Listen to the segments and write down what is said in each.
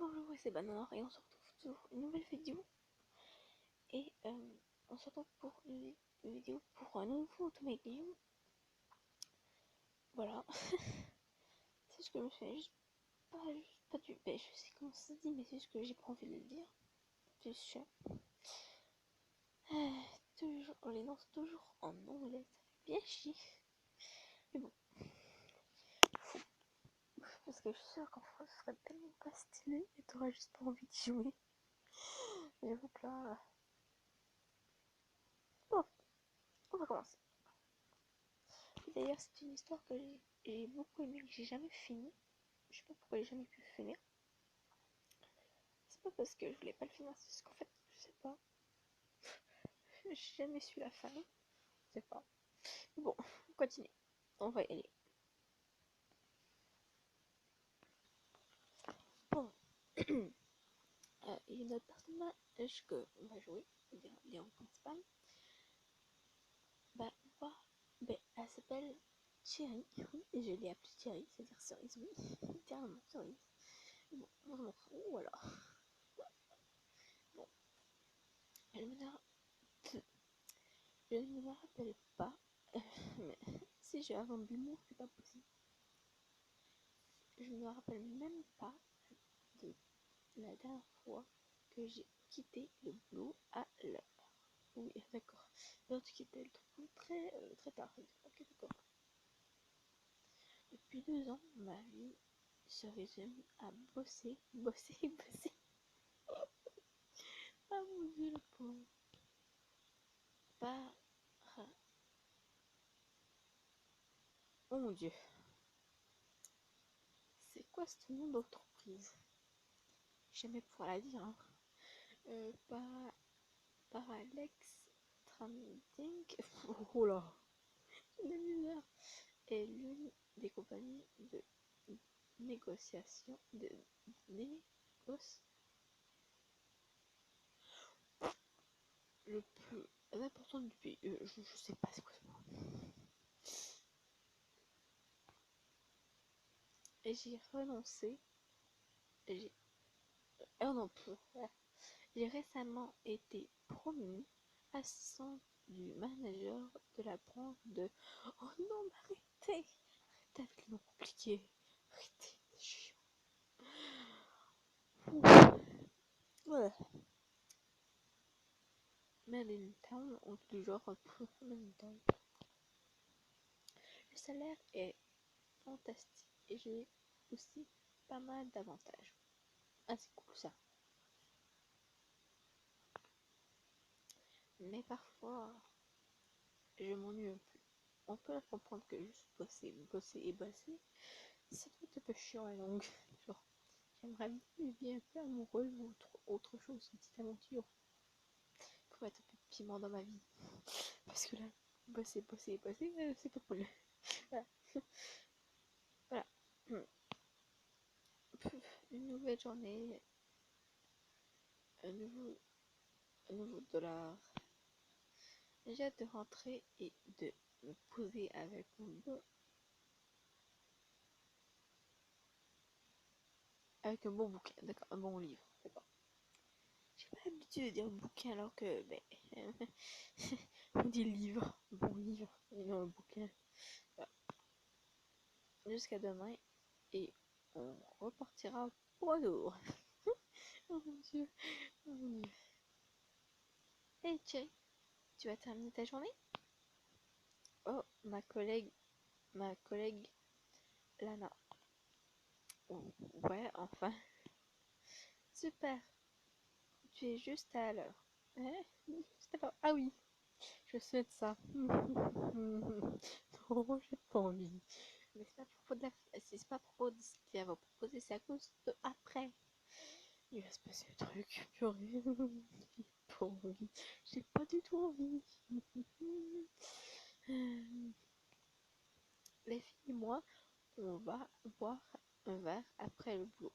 Bonjour, c'est Banana et on se retrouve pour une nouvelle vidéo. Et on se retrouve pour une vidéo pour un nouveau Ultimate Game. Voilà. C'est ce que je me fais juste pas du. Ben, je sais comment ça se dit, mais c'est juste que j'ai pas envie de le dire. C'est chiant. Toujours, on les lance toujours en anglais, ça fait bien chier. Mais bon. Parce que je suis sûre qu'en France, ce serait tellement pas stylé et t'auras juste pas envie d'y jouer. J'avoue que là. Bon, on va commencer. D'ailleurs, c'est une histoire que j'ai beaucoup aimée, que j'ai jamais fini. Je sais pas pourquoi j'ai jamais pu le finir. C'est pas parce que je voulais pas le finir, c'est parce qu'en fait, je sais pas. J'ai jamais su la fin. Je sais pas. Bon, on continue. On va y aller. Bon. Il y a notre personnage qu'on va jouer, c'est-à-dire Léon principal. Bah, elle s'appelle Thierry. Et je l'ai appelée Thierry, c'est-à-dire cerise, oui. Littéralement cerise. Bon, on va montrer. Voilà. Bon. Elle me Je ne me rappelle pas, mais si j'ai avant de l'humour, c'est pas possible. Je ne me rappelle même pas de la dernière fois que j'ai quitté le boulot à l'heure. Oui, d'accord. Non, tu quittais le boulot très tard. Ok, d'accord. Depuis 2 ans, ma vie se résume à bosser. Ah mon dieu, le pauvre. Par... Oh mon dieu. C'est quoi ce nom d'entreprise? J'aimais pouvoir la dire, hein. Par Alex Trading. Oh là, une misère. Est l'une des compagnies de négociation de négoce le plus important du pays. Je sais pas c'est quoi ce mot. Et j'ai renoncé. J'ai oh non, j'ai récemment été promu assistant du manager de la branche de. Oh non, mais arrêtez! Arrêtez avec les noms compliqués. Arrêtez, c'est chiant. Ouais. Town, ou du genre Town. Le salaire est fantastique et j'ai aussi pas mal d'avantages. Ah, c'est cool ça. Mais parfois, je m'ennuie un peu. On peut comprendre que juste bosser, ça doit être un peu chiant et longue. Genre, j'aimerais bien vivre un peu amoureuse ou autre chose, une petite aventure pour mettre un peu de piment dans ma vie. Parce que là, bosser, c'est pas cool. Voilà. Voilà. Une nouvelle journée, un nouveau dollar. J'ai hâte de rentrer et de me poser avec un bon bouquin, d'accord, un bon livre, d'accord. J'ai pas l'habitude de dire bouquin alors que, ben, on dit livre, bon livre, et non un bouquin. Voilà. Jusqu'à demain et on repartira pour un tour. Oh mon dieu, oh mon dieu. Hey Thierry, tu vas terminer ta journée? Oh, ma collègue Lana. Oh, ouais, enfin. Super, tu es juste à l'heure. Hein? Juste à l'heure. Ah oui, je souhaite ça. Non, j'ai pas envie. Mais c'est pas à propos de c'est pas à propos de ce qu'elle va proposer, c'est à cause de après. Il va se passer le truc, purée. J'ai pas envie. J'ai pas du tout envie. Les filles et moi, on va boire un verre après le boulot.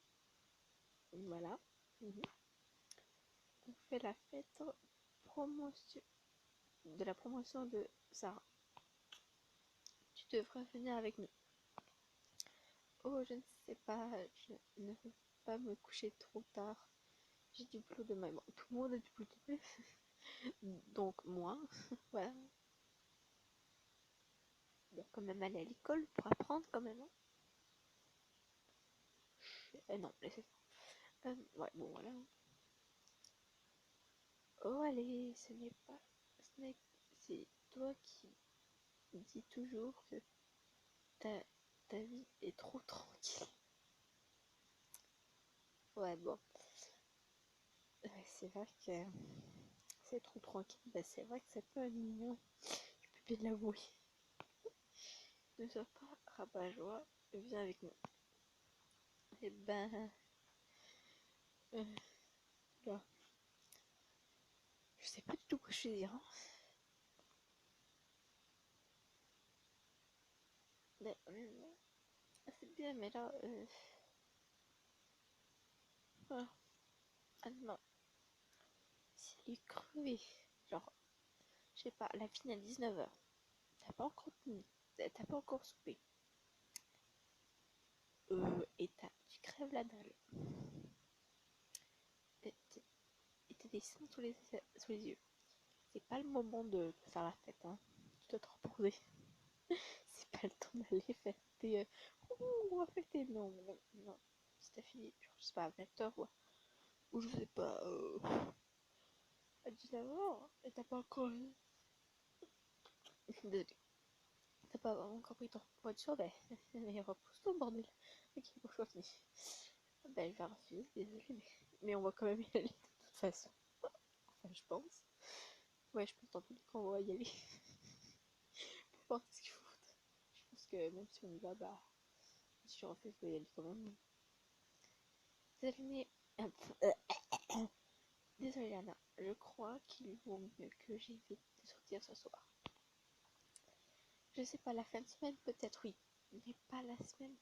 Voilà. On fait la fête promotion de la promotion de Sarah. Tu devrais venir avec nous. Oh, je ne sais pas, je ne veux pas me coucher trop tard. J'ai du boulot demain. Bon, tout le monde a du boulot demain. Donc, moi, voilà. Je dois quand même aller à l'école pour apprendre quand même. Hein. Non, laissez ça. Ouais, bon, voilà. Oh, allez, ce n'est pas. C'est toi qui dis toujours que ta, ta vie est trop tranquille. Ouais, bon. Ouais, c'est vrai que c'est trop tranquille. Bah, c'est vrai que c'est pas mignon. Je peux bien l'avouer. Ne sois pas rabat-joie, viens avec moi. Et ben, euh, là, je sais pas du tout quoi je vais dire. Hein. Mais, c'est bien, mais là, voilà. Ah non, si elle est crevée, genre, je sais pas, la fine à 19h, t'as pas encore soupé, et tu crèves la dalle, et t'as des seins sous les yeux. C'est pas le moment de faire la fête, hein. Tu dois te reposer. C'est pas le temps d'aller faire des. On va fêter. Non, non, non. Si t'as fini, genre, je sais pas, à 20h ou je sais pas, à 19h, et t'as pas encore. Désolé. T'as pas encore pris ton voiture, ben, mais repousse-toi, bordel. Ok, bon, je continue. Ben, je vais refuser, désolé, mais on va quand même y aller de toute façon. Enfin, je pense. Ouais, je pense dans tous les cas, on va y aller. Peu importe ce qu'il faut. Je pense que même si on y va, bah, si je refuse, je vais y aller quand même. Désolé, désolé, Anna. Je crois qu'il vaut mieux que j'évite de sortir ce soir. Je sais pas, la fin de semaine, peut-être oui, mais pas la semaine.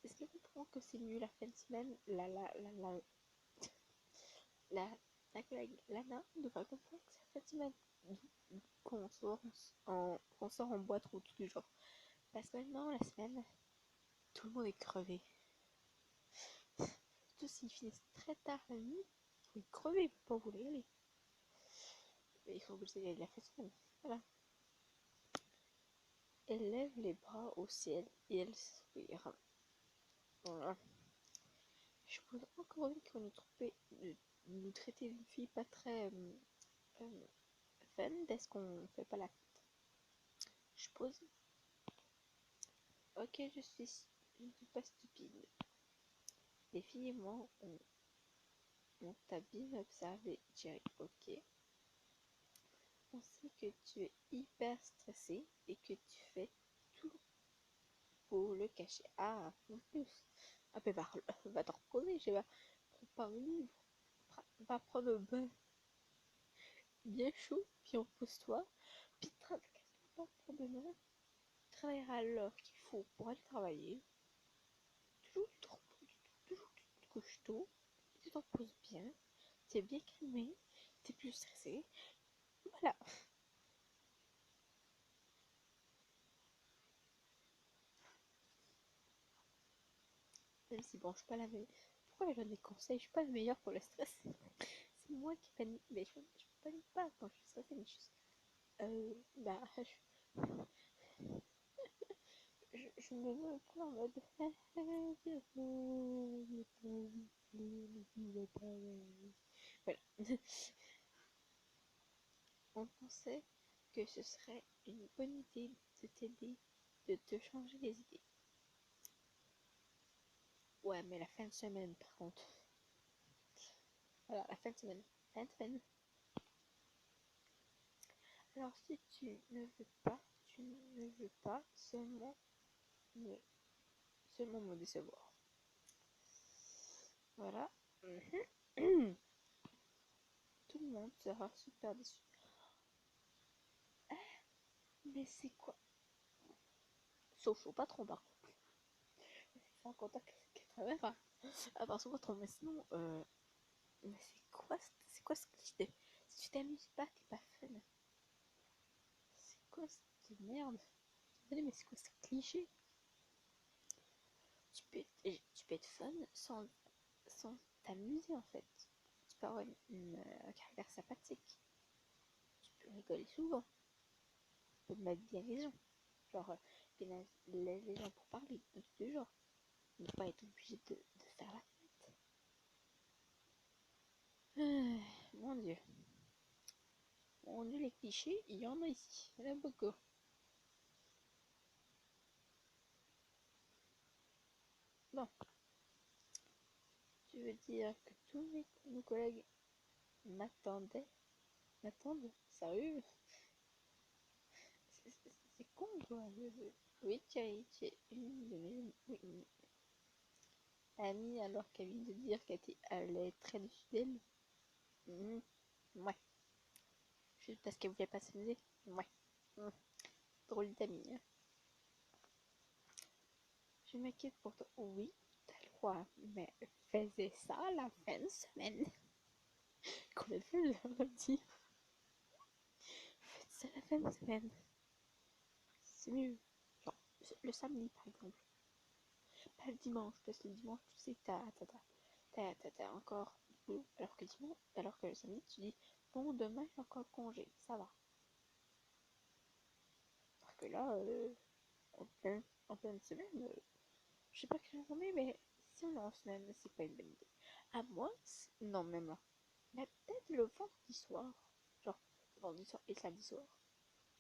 Est-ce que tu trouves que c'est mieux la fin de semaine? La, la collègue Lana devrait comprendre que c'est la fin de semaine. Qu'on sort en boîte ou tout du genre. La semaine, non, la semaine, tout le monde est crevé. Surtout s'ils finissent très tard la nuit, ils sont crevés, ils peuvent pas vouloir y aller. Mais ils sont obligés d'y aller la fin de semaine. Voilà. Elle lève les bras au ciel et elle soupire. Voilà. Je suppose encore une qu'on de nous traiter d'une fille pas très fun dès qu'on fait pas la fête. Je suppose. Ok, je ne suis pas stupide. Les filles et moi, on t'a bien observé, Jerry. Ok. On sait que tu es hyper stressé et que tu fais tout pour le cacher. Ah, en plus. Ah, ben va te reposer, je sais pas. Prends pas un livre. Va prendre un bain bien chaud, puis repose-toi. Puis qu'est-ce que pour demain? Tu travailleras à l'heure qu'il faut pour aller travailler. Toujours tu te couches tôt. Tu t'en poses bien. Tu es bien calmé. Tu es plus stressé. Voilà. Même si bon, je suis pas la meilleure. Pourquoi je donne des conseils? Je suis pas la meilleure pour le stress. C'est moi qui panique. Mais je panique pas quand je suis stressée, mais bah, je me mets un peu en mode. Voilà. On pensait que ce serait une bonne idée de t'aider, de te changer les idées. Ouais, mais la fin de semaine, par contre. Voilà, la fin de semaine. Fin de semaine. Alors, si tu ne veux pas me, seulement me décevoir. Voilà. Tout le monde sera super déçu. Mais c'est quoi? Sauf au patron, par contre. C'est un contact 80. À part son patron, mais sinon, mais c'est quoi ce cliché? Si tu t'amuses pas, t'es pas fun. C'est quoi cette merde? désolée, mais c'est quoi ce cliché? Tu peux être fun sans t'amuser en fait. Tu peux avoir un caractère sympathique. Tu peux rigoler souvent. Tu peux mettre bien les gens. Genre, bien les gens pour parler de tous les genres. Ne pas être obligé de faire la fête. Mon dieu. Mon dieu, les clichés, il y en a ici. Il y en a beaucoup. Bon, tu veux dire que tous nos collègues m'attendent? Sérieux? C'est con, quoi. Oui, tu es une de mes amies alors qu'elle vient de dire qu'elle est très dessus d'elle. Mhm. Ouais. Juste parce qu'elle voulait pas s'amuser. Ouais. Mhm. Drôle d'amie. Hein. Je m'inquiète pour toi. Oui, t'as le droit. Mais faisais ça la fin de semaine. Qu'on a fait le dire. Faites ça la fin de semaine. C'est mieux. Genre, le samedi par exemple. Pas le dimanche, parce que le dimanche, tu sais que t'as encore du boulot. Alors que le samedi, tu dis, bon, demain, j'ai encore congé, ça va. Alors que là, en pleine semaine, je sais pas quelle journée, mais si on est en semaine, c'est pas une bonne idée. À moins, non, même là. Mais peut-être le vendredi soir. Genre, vendredi soir et samedi soir.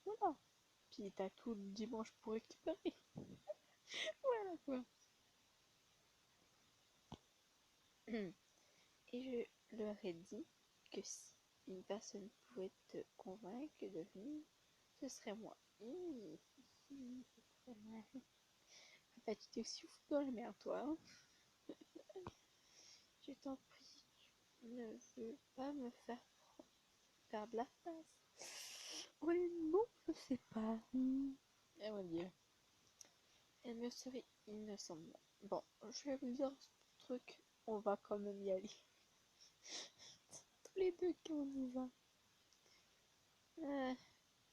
Voilà. Puis t'as tout le dimanche pour récupérer. Voilà quoi. Et je leur ai dit que si une personne pouvait te convaincre de venir, ce serait moi. Ce serait moi. Enfin, tu t'es aussi fou dans la merde, toi. Hein. Je t'en prie, tu ne veux pas me faire perdre la face. Oui, non, je sais pas. Eh mon dieu. Elle me serait innocente. Bon, je vais vous dire ce truc, on va quand même y aller. Tous les deux qu'on y va.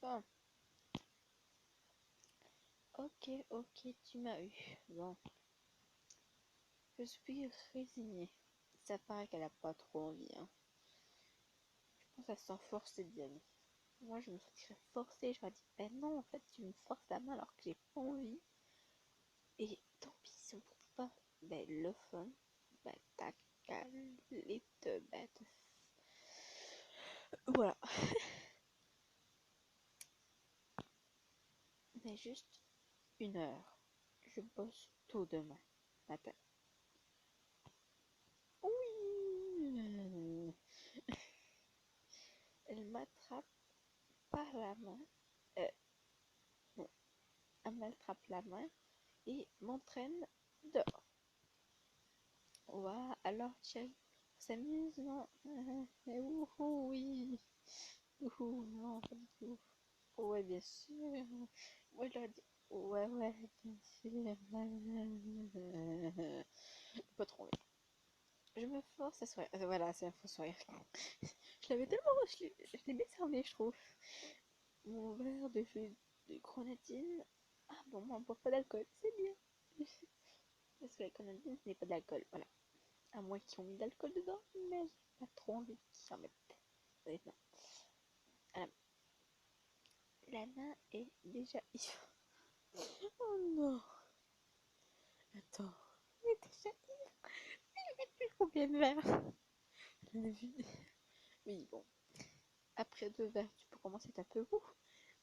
Bon. Ok, ok, tu m'as eu. Bon, je suis résignée. Ça paraît qu'elle a pas trop envie, hein. Je pense qu'elle s'en force d'y aller. Moi, je me sentirais forcée. J'aurais dit, ben non, en fait, tu me forces la main alors que j'ai pas envie. Et tant pis si on trouve pas ben, le fun. Ben, t'as qu'à les te, ben, voilà. Mais juste 1 heure. Je bosse tôt demain matin. Oui. Elle m'attrape par la main. Euh, non, elle m'attrape la main et m'entraîne dehors. Ouah, alors Thierry, on s'amuse, non? Wouhou, oui. Wouhou, non, pas du tout. Ouais, bien sûr. Moi, je leur dis, ouais, ouais, bien sûr. Pas trop envie. Je me force à sourire. Voilà, c'est un faux sourire. Je l'avais tellement. Je l'ai bien cerné, je trouve. Mon verre de jus de grenadine. Ah bon, moi, on boit pas d'alcool, c'est bien. Parce que la grenadine, ce n'est pas de l'alcool, voilà. À moins qu'ils ont mis de l'alcool dedans, mais j'ai pas trop envie qu'ils en mettent. Honnêtement. Alors, la main est déjà ivre. Oh non. Attends. Elle est déjà ivre. Elle met plus combien de verres? Oui, bon. Après 2 verres, tu peux commencer à être un peu ouf.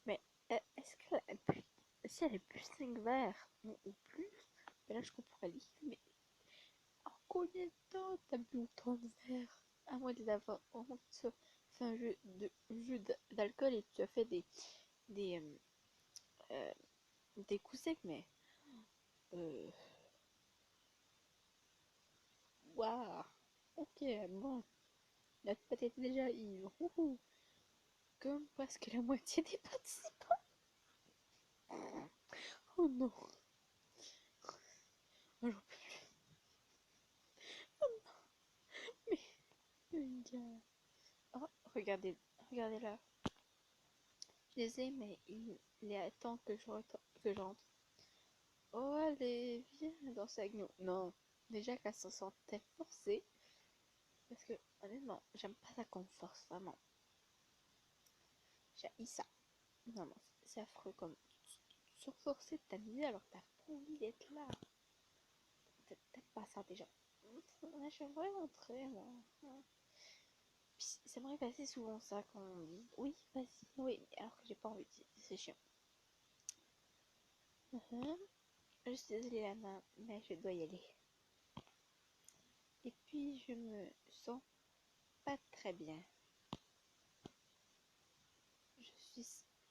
Mais est-ce qu'elle a bu... Si elle a bu 5 verres ou plus, ben là je comprends l'idée, mais en combien de temps t'as bu autant de verres? À moins d'avoir fait un jeu d'alcool et tu as fait des, euh, des coups secs, mais euh, waouh, ok, bon, la tête était déjà ivre, comme presque la moitié des participants. Oh non, oh, j'en peux plus. Mais, mais, oh, regardez, regardez là. Je les ai, mais il est à temps que je retourne. que j'entre. Oh, allez, viens danser avec nous. Non, déjà qu'elle se sentait forcée. Parce que, honnêtement, j'aime pas ça qu'on me force, vraiment. J'ai ça. Vraiment, c'est affreux comme. Tu forcé de t'amuser alors que t'as pas envie d'être là. T'aimes pas ça déjà. J'aimerais rentrer, moi. Puis ça m'arrive assez souvent ça quand on me dit oui, vas-y, oui, alors que j'ai pas envie. C'est chiant. Je suis désolée, Lana, mais je dois y aller. Et puis, je me sens pas très bien.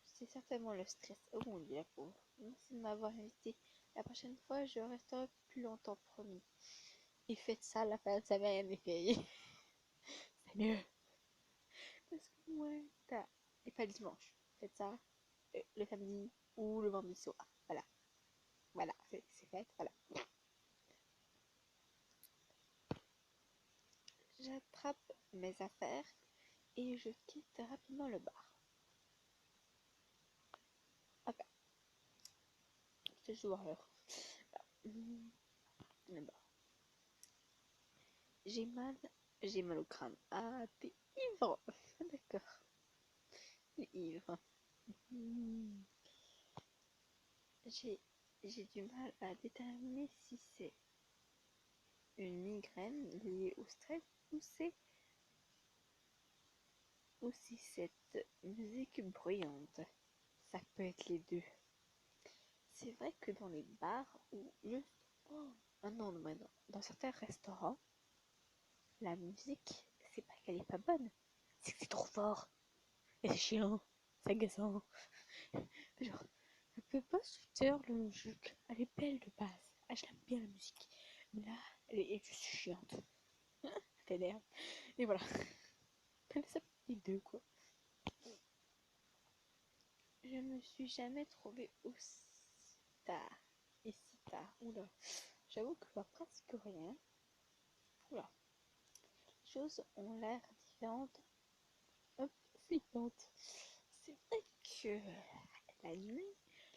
C'est certainement le stress. Oh mon dieu, la pauvre. Merci de m'avoir invité. La prochaine fois, je resterai plus longtemps, promis. Et faites ça la fin de semaine, les filles. C'est mieux. Parce que moi, t'as. Et pas le dimanche. Faites ça le samedi ou le vendredi soir. Voilà. Voilà, c'est fait. Voilà. J'attrape mes affaires et je quitte rapidement le bar. Ok, c'est souvent l'heure. Le bar. J'ai mal, j'ai mal au crâne. Ah, t'es ivre. D'accord, t'es ivre. J'ai du mal à déterminer si c'est une migraine liée au stress ou si cette musique bruyante. Ça peut être les deux. C'est vrai que dans les bars ou juste... Oh non, non, non. Dans certains restaurants, la musique, c'est pas qu'elle est pas bonne, c'est que c'est trop fort. Et c'est chiant, c'est agaçant. Genre, je peux pas soutenir le jeu. Elle est belle de base. Ah, je l'aime bien la musique. Mais là, elle est juste chiante. Elle t'énerve. Et voilà. Ça les deux, quoi. Je me suis jamais trouvée aussi tard. Et si tard. Oula. J'avoue que je vois presque rien. Oula. Les choses ont l'air différentes. Hop, flippantes. C'est vrai que la nuit,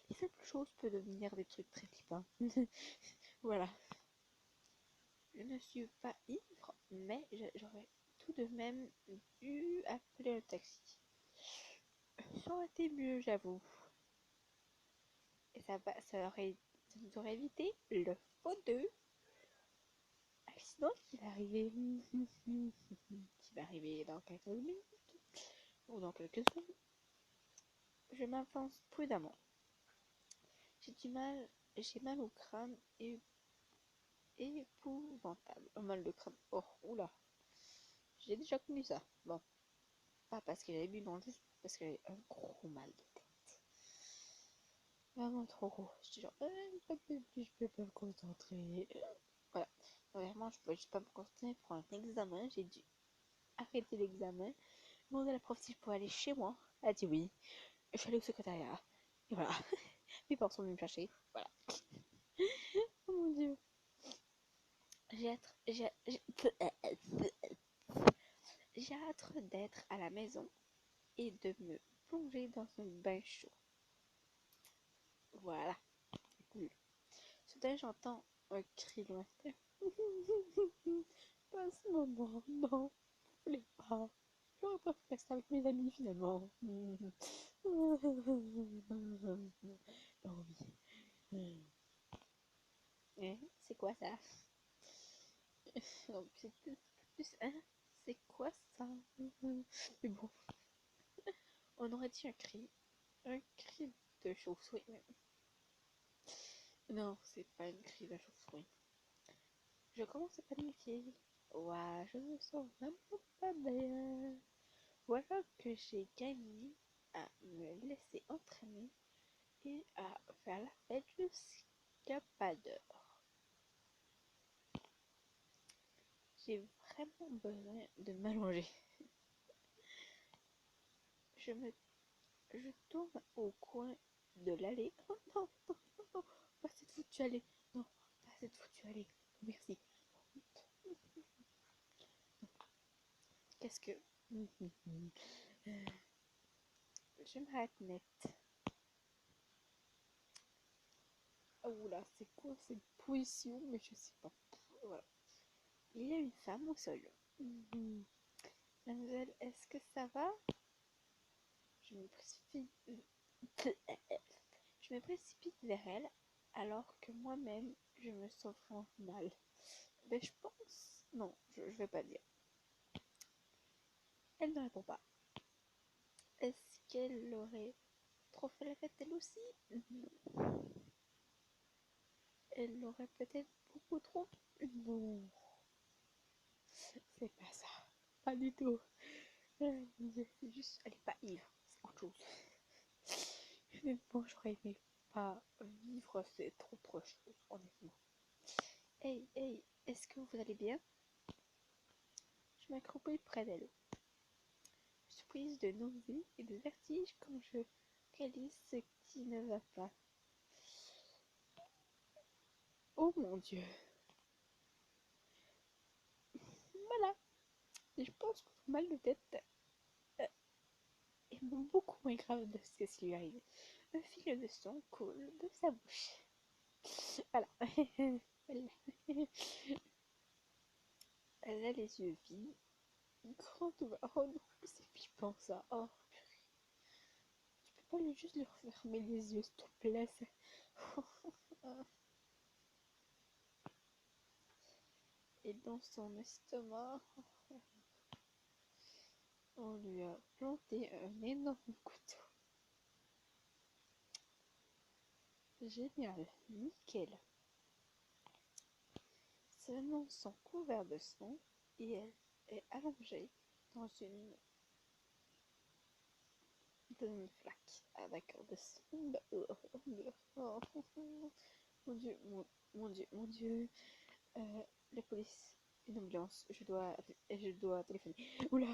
les simples choses peuvent devenir des trucs très flippants. Voilà. Je ne suis pas ivre, mais j'aurais tout de même dû appeler un taxi. Ça aurait été mieux, j'avoue. Et ça nous aurait évité le faux 2 accident qui va arriver. Qui va arriver dans quelques minutes ou dans quelques secondes. Je m'avance prudemment. J'ai mal au crâne et épouvantable. Mal de crâne. Oh, oula. J'ai déjà connu ça. Bon, pas parce qu'elle avait bu, non, juste parce qu'elle avait un gros mal de tête. Vraiment trop gros. J'étais genre, je peux pas me concentrer. Voilà. Vraiment, je pouvais juste pas me concentrer pour un examen. J'ai dû arrêter l'examen. Demander à la prof si je pouvais aller chez moi. Elle a dit oui. Je suis allée au secrétariat. Et voilà. Mes parents sont venus me chercher. Voilà. Oh mon dieu. J'ai hâte d'être à la maison et de me plonger dans un bain chaud. Voilà. C'est cool. Soudain, j'entends un cri lointain. Pas ce moment, non, je voulais pas. J'aurais préféré rester avec mes amis finalement. Non, oui. C'est quoi ça? C'est plus, hein? C'est quoi ça? Mais bon, on aurait dit un cri de chauve-souris. Non, c'est pas une cri de chauve-souris. Je commence à paniquer. Ouah, je me sens vraiment pas bien. Voilà que j'ai gagné à me laisser entraîner et à faire la fête jusqu'à pas d'heure. J'ai vraiment besoin de m'allonger. Je me Je tourne au coin de l'allée. Oh non, non, non, non, pas cette foutue allée. Non, pas cette foutue allée. Merci. Qu'est-ce que... Je m'arrête net. Ah oula, c'est quoi cette position? Mais je sais pas. Voilà. Il y a une femme au sol. Mademoiselle, est-ce que ça va? Je me précipite. Je me précipite vers elle alors que moi-même je me sens mal. Ben je pense. Non, je vais pas dire. Elle ne répond pas. Est-ce qu'elle aurait trop fait la fête elle aussi? Non. Elle l'aurait peut-être beaucoup trop? Non. C'est pas ça. Pas du tout. C'est juste, elle est pas ivre. C'est autre chose. Honnêtement, j'aurais aimé pas vivre, c'est trop chose, honnêtement. Hey, hey, est-ce que vous allez bien? Je m'accroupis près d'elle. Je suis prise de nausées et de vertige quand je réalise ce qui ne va pas. Oh mon Dieu. Voilà. Et je pense que son mal de tête est beaucoup moins grave de ce qui lui arrive. Un fil de sang coule de sa bouche. Voilà. Elle a les yeux vides, grand ouvert. Oh non, c'est flippant ça. Oh, tu peux pas juste leur fermer les yeux, s'il te plaît. Et dans son estomac, on lui a planté un énorme couteau. Génial, nickel. Ses mains sont couvertes de sang et elle est allongée dans une flaque. Ah d'accord, de sang. Oh, mon dieu, mon dieu, mon dieu. La police, une ambulance, je dois téléphoner. Oula,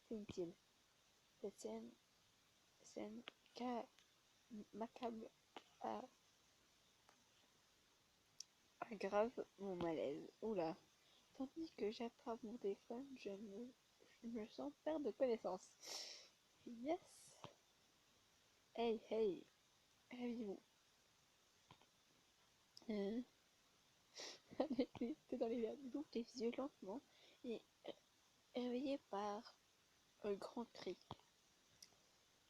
c'est inutile. Cette scène macabre aggrave mon malaise. Oula. Tandis que j'attrape mon téléphone, je me sens perdre de connaissance. Yes. Hey, hey, réveillez-vous. Hein? Allez, t'es dans les verres. D'ouvre les yeux lentement et réveillé par un grand cri.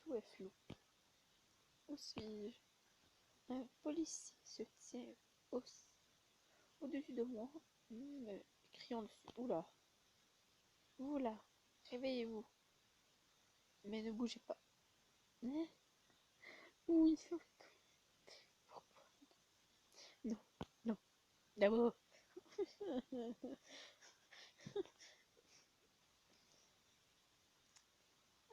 Tout est flou. Où suis-je? Un policier se tient au- au-dessus de moi, criant dessus. Oula, oula, réveillez-vous, mais ne bougez pas. Hein? Oui, pourquoi? Non, non, d'abord.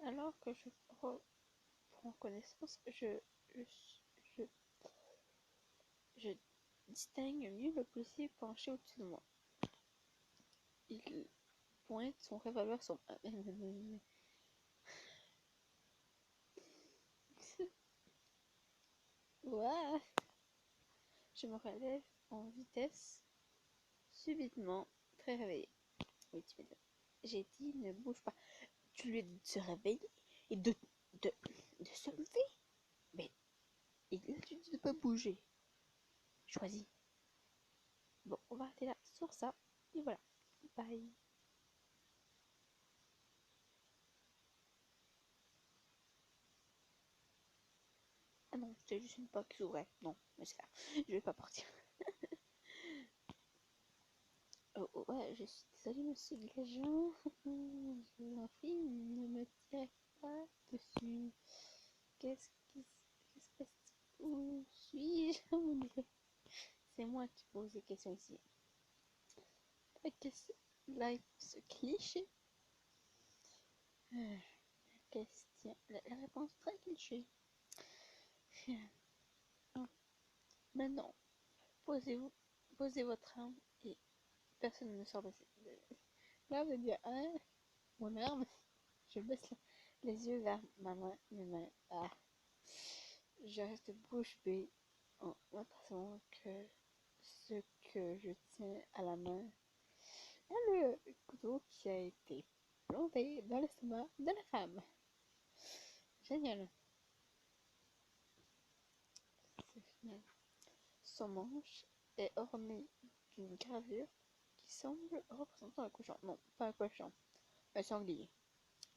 Alors que je reprends connaissance, je, je, je distingue mieux le policier penché au-dessus de moi. Il pointe son revolver sur moi. Ouah. Je me relève en vitesse, subitement, très réveillée. Oui, timidement. J'ai dit ne bouge pas. Tu lui as dit de se réveiller et de, de se lever. Mais il a dit de ne pas bouger. Choisis. Bon, on va arrêter là sur ça. Et voilà. Bye. Ah non, c'était juste une porte qui s'ouvrait. Non, mais c'est ça. Je vais pas partir. Oh, oh, ouais, je suis désolée, monsieur l'agent. Je vous en prie, ne me tirez pas dessus. Qu'est-ce qui se passe? Où suis-je? Mon Dieu. C'est moi qui pose des questions ici. La question, ce cliché. Question, la réponse très cliché. Maintenant, posez-vous, posez votre arme et personne ne sort de là. Vous allez dire, hein, mon arme. Je baisse les yeux vers mes mains. Ah. Je reste bouche bée en m'apercevant que ce que je tiens à la main est le couteau qui a été planté dans l'estomac de la femme. Génial. C'est génial. Son manche est orné d'une gravure qui semble représenter un cochon. Non, pas un cochon, un sanglier.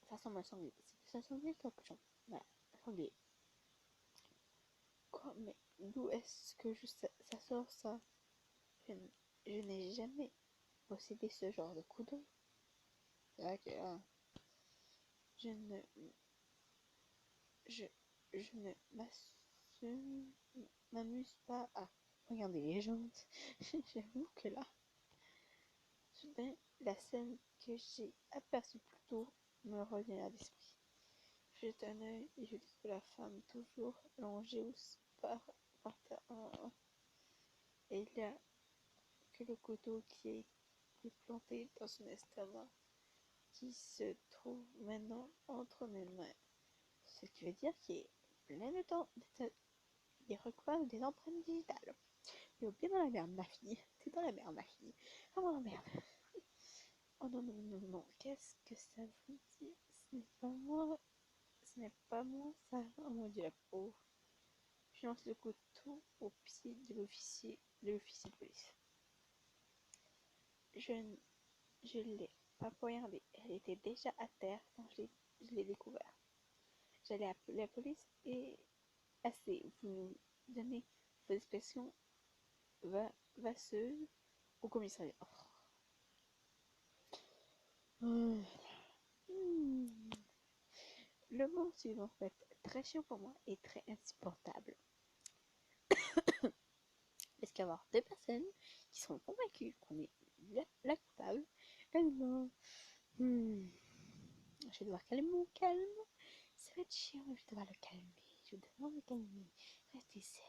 Ça ressemble à un sanglier. C'est plus un sanglier qu'un cochon. Voilà, un sanglier. Quoi, mais d'où est-ce que ça sort ça? Je n'ai jamais possédé ce genre de couteau. Ok, ah. Je ne, je, je ne m'amuse pas à regarder les gens. J'avoue que là, soudain, la scène que j'ai aperçue plus tôt me revient à l'esprit. Je jette un œil et je découvre la femme toujours allongée par terre. Et il n'y a que le couteau qui est planté dans son estomac qui se trouve maintenant entre mes mains. Ce qui veut dire qu'il est plein de temps. Il est recouvert des empreintes digitales. Il est bien dans la merde, ma fille. T'es dans la merde, ma fille. Ah, dans la merde. Oh non, non, non, non. Qu'est-ce que ça vous dit? Ce n'est pas moi. Ce n'est pas moi, ça. Oh mon dieu, la pauvre. Je lance le couteau au pied de l'officier de police. Je l'ai pas poignardée. Elle était déjà à terre quand je l'ai découvert. J'allais appeler la police et assez. Vous nous donnez vos expressions vasseuses au commissariat. Oh. Le mot suivant va être très chiant pour moi et très insupportable. Parce qu'il y avoir deux personnes qui sont convaincues qu'on est la coupable. Elles vont... Je vais devoir calmer mon calme. Ça va être chiant, mais je vais devoir le calmer. Je vais devoir le calmer. Restez zen.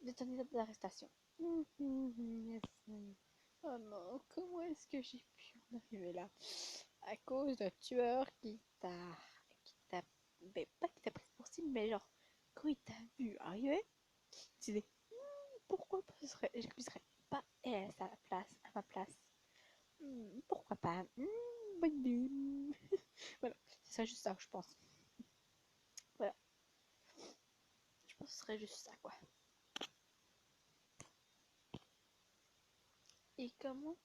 Vous êtes en état d'arrestation. Yes. Oh non, comment est-ce que j'ai pu en arriver là? À cause d'un tueur ben, pas qui t'a pris pour cible, mais genre, quand il t'a vu arriver, tu disais, pourquoi pas, j'accuserais pas elle à sa place, à ma place. Pourquoi pas? Bonne idée. Voilà, c'est juste ça, je pense. Voilà, je pense que ce serait juste ça, quoi. Et comment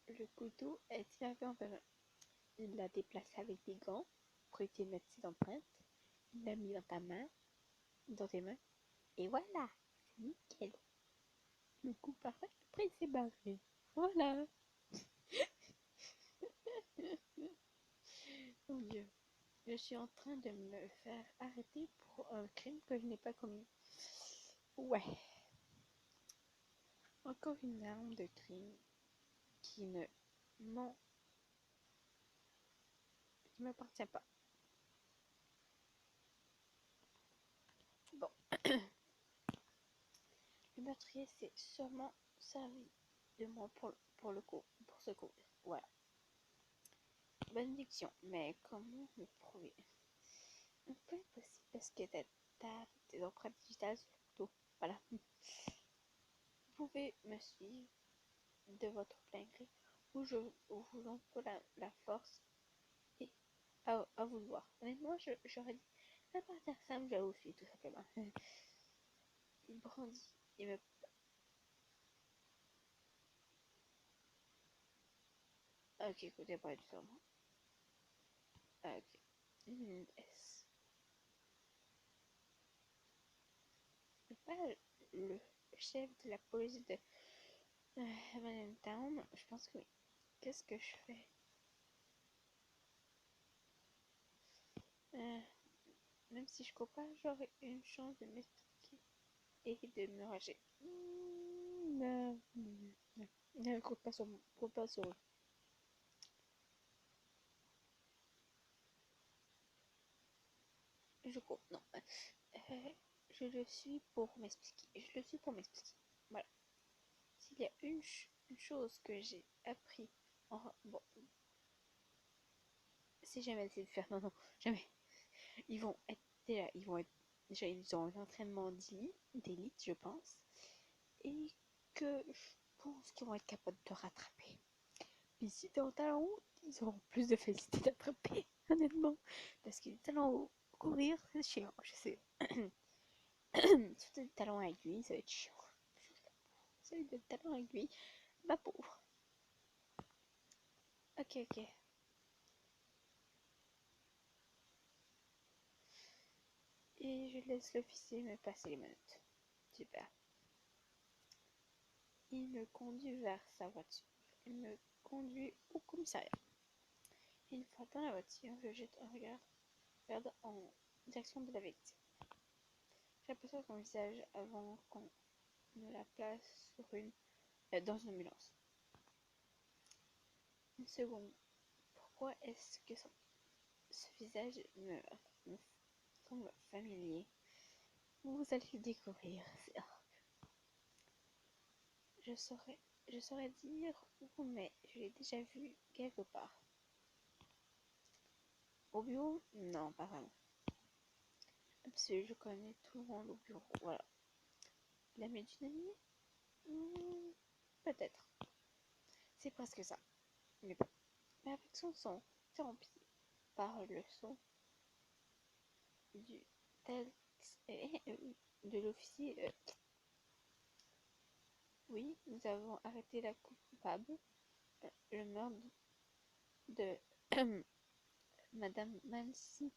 le couteau est-il arrivé en main? Il l'a déplacé avec des gants pour éviter de mettre ses empreintes. Il l'a mis dans ta main, dans tes mains. Et voilà, c'est nickel. Le coup parfait, après il s'est barré. Voilà. Mon Dieu. Je suis en train de me faire arrêter pour un crime que je n'ai pas commis. Ouais. Encore une arme de crime qui ne m'appartient pas. Bon. Le meurtrier s'est sûrement servi de moi pour secourir. Voilà. Bonne diction, mais comment le prouver? Un peu impossible parce que t'as des empreintes digitales sur le couteau. Voilà. Vous pouvez me suivre de votre plein gré ou je vous emploie la force et à vous le voir. Honnêtement, j'aurais dit à partir simple, je vous suis tout simplement. Il brandit et me... Ok, écoutez pas du tout. Ok. S. C'est pas le chef de la police de Madame Town? Je pense que oui. Qu'est-ce que je fais? Même si je cours pas, j'aurai une chance de m'expliquer et de me ranger. Non, non, non. Ne compte pas sur eux. Je cours, non. Je le suis pour m'expliquer. Je le suis pour m'expliquer. Voilà. S'il y a une chose que j'ai appris bon, si jamais essayer de faire, non, non, jamais. Ils vont être déjà, ils ont un entraînement d'élite, je pense, et que je pense qu'ils vont être capables de te rattraper. Puis si t'es en talent haut, ils auront plus de facilité d'attraper, honnêtement, parce que les talents hauts, courir, c'est chiant, je sais. Surtout des talons aiguilles, ça va être chiant. Celui de talons aiguilles, ma pauvre. Ok, ok. Et je laisse l'officier me passer les menottes. Super. Il me conduit vers sa voiture. Il me conduit au commissariat. Une fois dans la voiture, je jette un regarde en direction de la victime. J'aperçois son visage avant qu'on ne la place dans une ambulance. Une seconde. Pourquoi est-ce que ce visage me semble familier? Vous allez le découvrir. Je saurais, je saurais dire où, mais je l'ai déjà vu quelque part. Au bureau? Non, pas vraiment. Parce que je connais tout le monde au bureau, voilà. L'ami d'une amie? Peut-être. C'est presque ça. Mais bon. Mais avec son son interrompu par le son du de l'officier. Oui, nous avons arrêté la coupable, le meurtre de Madame Nancy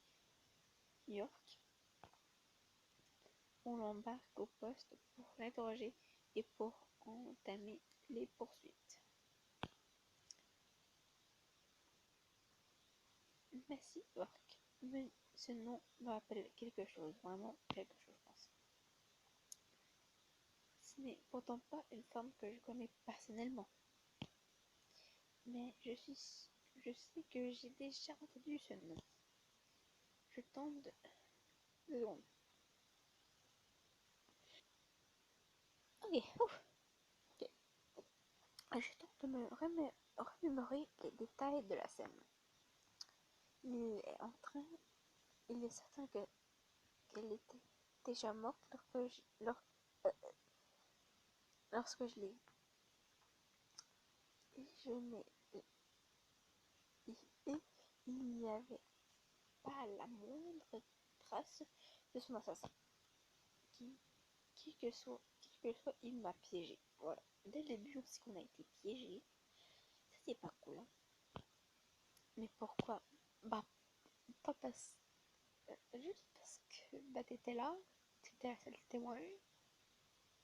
York. On l'embarque au poste pour l'interroger et pour entamer les poursuites. Nancy York. Mais ce nom me rappelle quelque chose, vraiment quelque chose, je pense. Ce n'est pourtant pas une femme que je connais personnellement. Mais je sais que j'ai déjà entendu ce nom. Je tente de... 2 secondes. Ok, ouf. Ok. Je tente de me remémorer les détails de la scène. Il est en train... Il est certain qu'elle était déjà morte lorsque je l'ai... Et je n'ai... Et il n'y avait pas la moindre trace de son assassin. Qui, qui que soit, il m'a piégé. Voilà. Dès le début, on sait qu'on a été piégé. Ça, c'est pas cool. Hein. Mais pourquoi? Bah, pas parce... juste parce que bah, t'étais là. T'étais la seule témoin.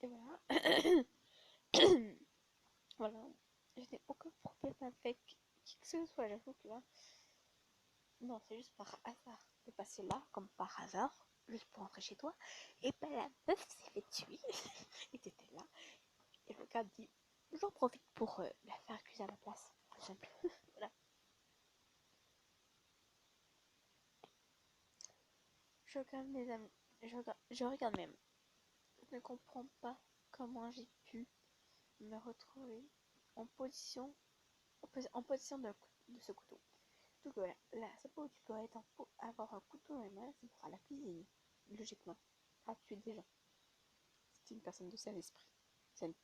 Et voilà. Voilà. Je n'ai aucun problème avec qui que ce soit. J'avoue que là... Non, c'est juste par hasard de passer là, comme par hasard, juste pour rentrer chez toi. Et ben la meuf s'est fait tuer. Et t'étais là. Et le gars dit, j'en profite pour la faire accuser à la place. Tout simple. Voilà. Je regarde mes amis. Je regarde même. Je ne comprends pas comment j'ai pu me retrouver en position, en position de ce couteau. Donc voilà, la seule fois où tu peux avoir un couteau dans les mains, c'est pour à la cuisine, logiquement, à tuer des gens. C'est une personne de sain esprit. Saine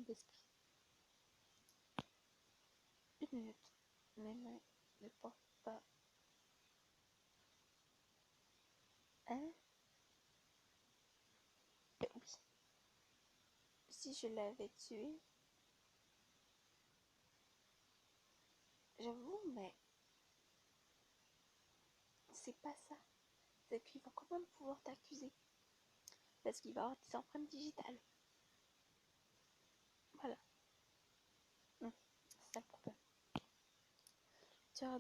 d'esprit. Une minute. Mes mains ne portent pas. Hein? Oui. Si je l'avais tué, j'avoue, mais c'est pas ça. C'est qu'ils vont quand même pouvoir t'accuser. Parce qu'il va avoir des empreintes digitales. Voilà. C'est ça le problème. Tu vois,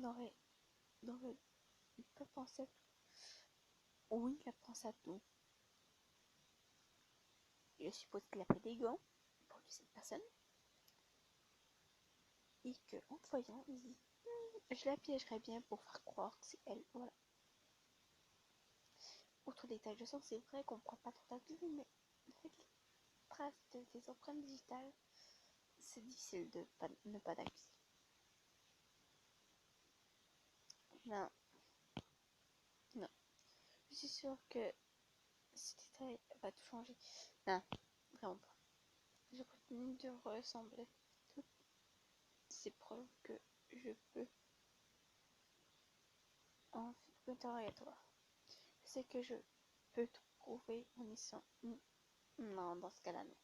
il peut penser à tout. Oui, il a pensé à tout. Je suppose qu'il a pris des gants pour tuer cette personne. Et qu'en te voyant, il dit je la piégerai bien pour faire croire que c'est elle. Voilà. Autre détail, je sens que c'est vrai qu'on prend pas trop d'accuser, mais avec les traces des empreintes digitales, c'est difficile de ne pas d'accuser. Non, non. Je suis sûre que ce détail va tout changer. Non, vraiment pas. Je continue de ressembler toutes ces preuves que je peux en interrogatoire. Je sais que je peux tout prouver mon mission. Non, dans ce cas-là, non.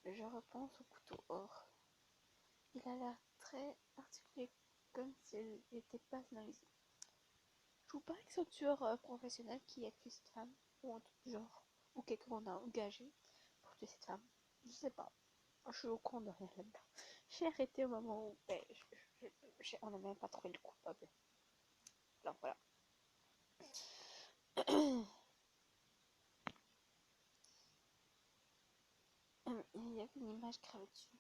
Je repense au couteau or. Il a l'air très particulier, comme s'il était personnalisé. Je vous parie que c'est un tueur professionnel qui accuse cette femme, ou un truc du genre, ou quelqu'un qu'on a engagé pour tuer cette femme. Je sais pas. Je suis au courant de rien là-dedans. J'ai arrêté au moment où on n'a même pas trouvé le coupable. Alors voilà. Il y avait une image gravée dessus.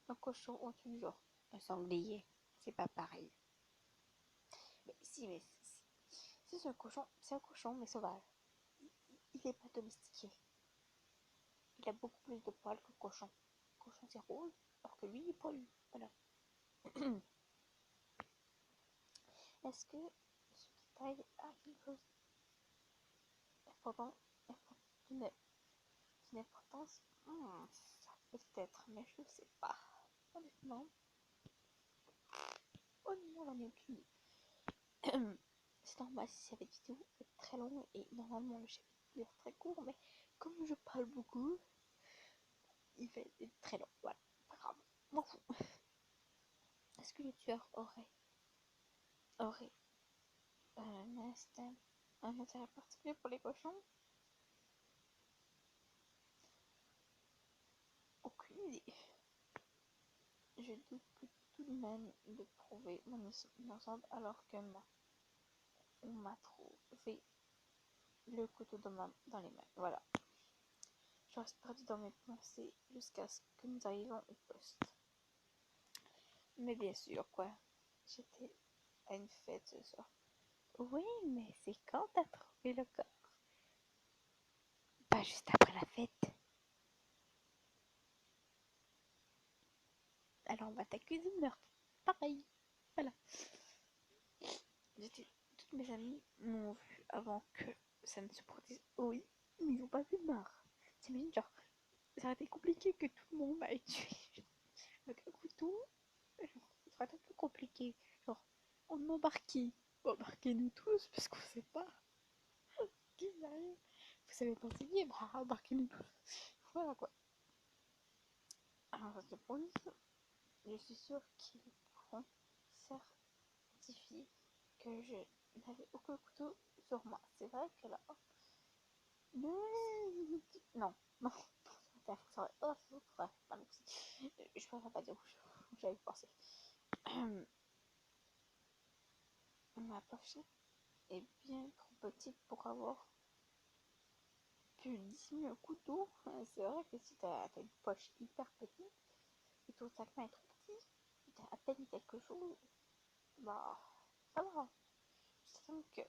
Un cochon ou un truc du genre. Un sanglier. C'est pas pareil. Mais si, si c'est un cochon, mais sauvage. Il n'est pas domestiqué. Il a beaucoup plus de poils que le cochon. Le cochon c'est rose, alors que lui il est poilu. Voilà. Est-ce que ce détail a quelque chose d'important, d'une importance? Ça peut-être, mais je ne sais pas. Honnêtement, j'en ai aucune idée. C'est normal si cette vidéo est très longue et normalement le chapitre doit être très court, mais comme je parle beaucoup, il va être très long. Voilà, pas grave, m'en fous. Est-ce que le tueur aurait un intérêt particulier pour les cochons? Aucune idée. Je doute tout de même de prouver mon innocence alors que on m'a trouvé le couteau dans les mains. Voilà. Je reste perdu dans mes pensées jusqu'à ce que nous arrivions au poste. Mais bien sûr, quoi. J'étais à une fête ce soir. Oui, mais c'est quand t'as trouvé le corps? Pas juste après la fête. Alors on va t'accuser de meurtre. Pareil. Voilà. Toutes mes amies m'ont vu avant que ça ne se produise. Oui, mais ils n'ont pas vu mort. T'imagines, genre, ça aurait été compliqué que tout le monde m'aille tuer. Avec un couteau, genre, ça aurait été un peu compliqué. Genre, on embarque. Embarquez-nous tous, parce qu'on sait pas qui arrive. Vous savez pas enseigner, bah embarquez-nous tous. Voilà quoi. Alors, cette police, je suis sûre qu'ils pourront certifier que je n'avais aucun couteau sur moi. C'est vrai que là. Non, non, ça serait. Oh, ça serait pas non plus. Je préfère pas dire où j'avais pensé. Ma pochette est bien trop petite pour avoir pu dissimuler un couteau. C'est vrai que si t'as une poche hyper petite et ton sac main est trop petit, et t'as à peine quelque chose, bah ça va. Je sens que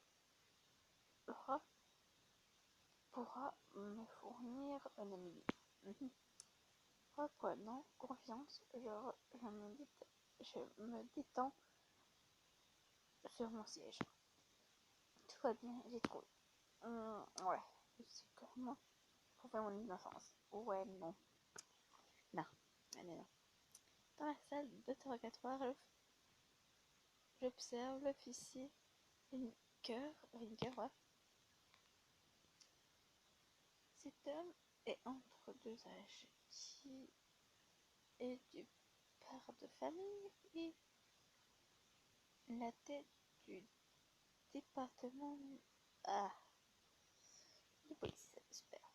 Laura pourra me fournir un ami. Reprenant confiance, je me détends sur mon siège. Tout va bien, j'ai trouvé. Ouais, je sais comment prouver mon innocence. Ouais, non. Non, allez, non. Dans la salle d'interrogatoire, j'observe l'officier Rinker, ouais. Cet homme est entre deux âges, qui est du père de famille et la tête du département de police. Super.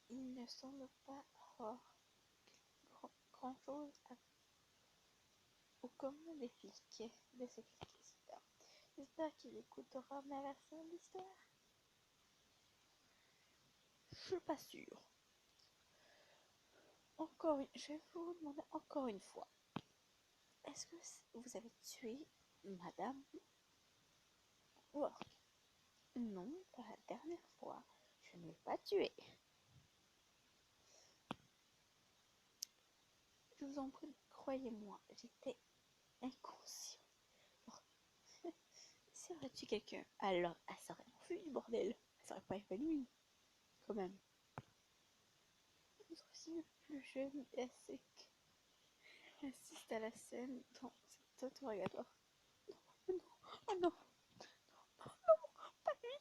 Il ne semble pas avoir grand chose au commun des flics, de ces flics. Super. J'espère qu'il écoutera ma version de l'histoire. Je suis pas sûre. Je vais vous demander encore une fois. Est-ce que vous avez tué Madame Work? Non, pas la dernière fois. Je ne l'ai pas tué. Je vous en prie, croyez-moi, j'étais inconscient. Si elle aurait tué quelqu'un, alors elle serait enfuie, bordel. Elle serait pas évanouie, quand même. Vous aussi le plus jeune et assez assiste à la scène dans cet interrogatoire. Non, oh non, oh non, non, non, pas lui,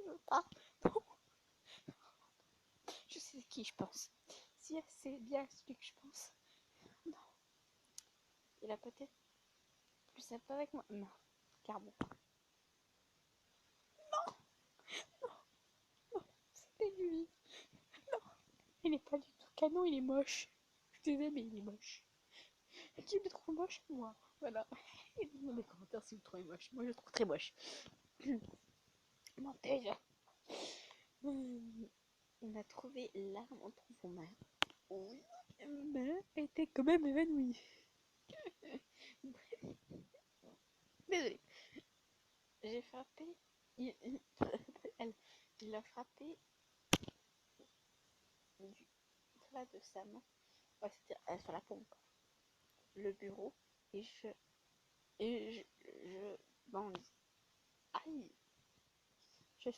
non, veux pas. Non. Je sais qui je pense. Si c'est bien celui que je pense. Non. Il a peut-être plus sympa avec moi. Non, clairement pas. Non, non, c'était lui. Non, il n'est pas du tout canon, il est moche. Je suis désolée, mais il est moche. Qui me trouve moche? Moi. Voilà. Et dites dans les commentaires si vous trouvez moche. Moi, je le trouve très moche. Mentez. On a trouvé l'arme entre vos mains. Oui, mais elle était quand même évanouie. Désolée. J'ai frappé. Elle, il a frappé du plat de sa main. Ouais, c'est-à-dire sur la pompe. Le bureau. Et je bandis. Aïe. Je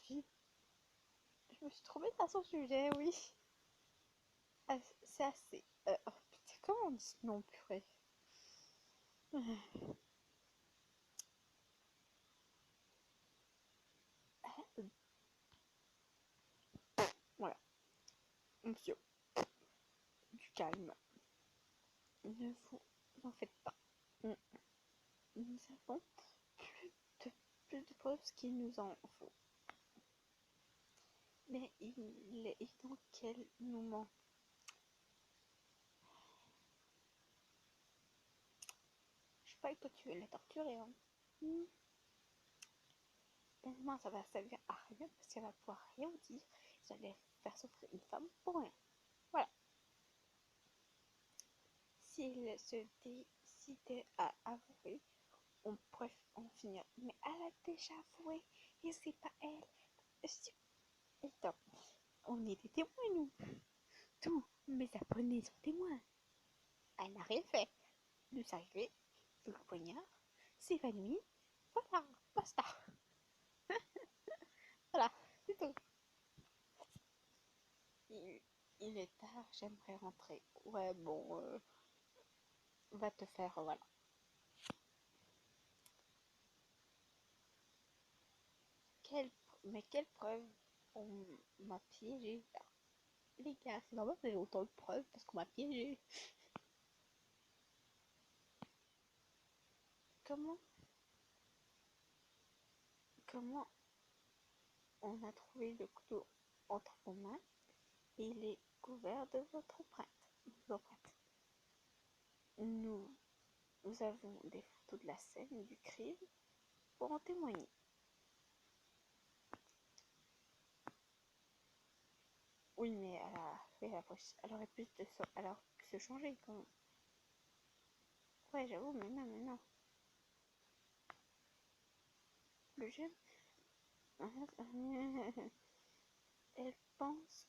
me suis trouvée à son sujet, oui. Ah, c'est assez. Oh, putain, comment on dit ce nom, purée? Voilà, monsieur, du calme. Ne vous en faites pas. Nous avons plus de preuves qu'il nous en faut. Mais il est évident qu'elle nous ment. Je sais pas que tu veux la torturer, hein. Moi, ça va servir à rien parce qu'elle va pouvoir rien vous dire. Vous allez faire souffrir une femme pour rien. Voilà. S'il se décidait à avouer, on pourrait en finir. Mais elle a déjà avoué et c'est pas elle. Attends, on est des témoins, nous. Tous mes abonnés sont témoins. Elle n'a rien fait. Nous arrivait, le poignard, s'évanouit. Voilà, basta. Voilà, c'est tout. Il est tard, j'aimerais rentrer. Ouais, bon, va te faire, voilà. Mais quelle preuve on m'a piégé là. Les gars, c'est normal que j'ai autant de preuves parce qu'on m'a piégé. Comment Comment on a trouvé le couteau entre vos mains et il est couvert de votre empreinte. Nous, nous avons des photos de la scène du crime pour en témoigner. Oui, mais elle aurait pu se changer quand même. Ouais, j'avoue, mais non. Le jeune, elle pense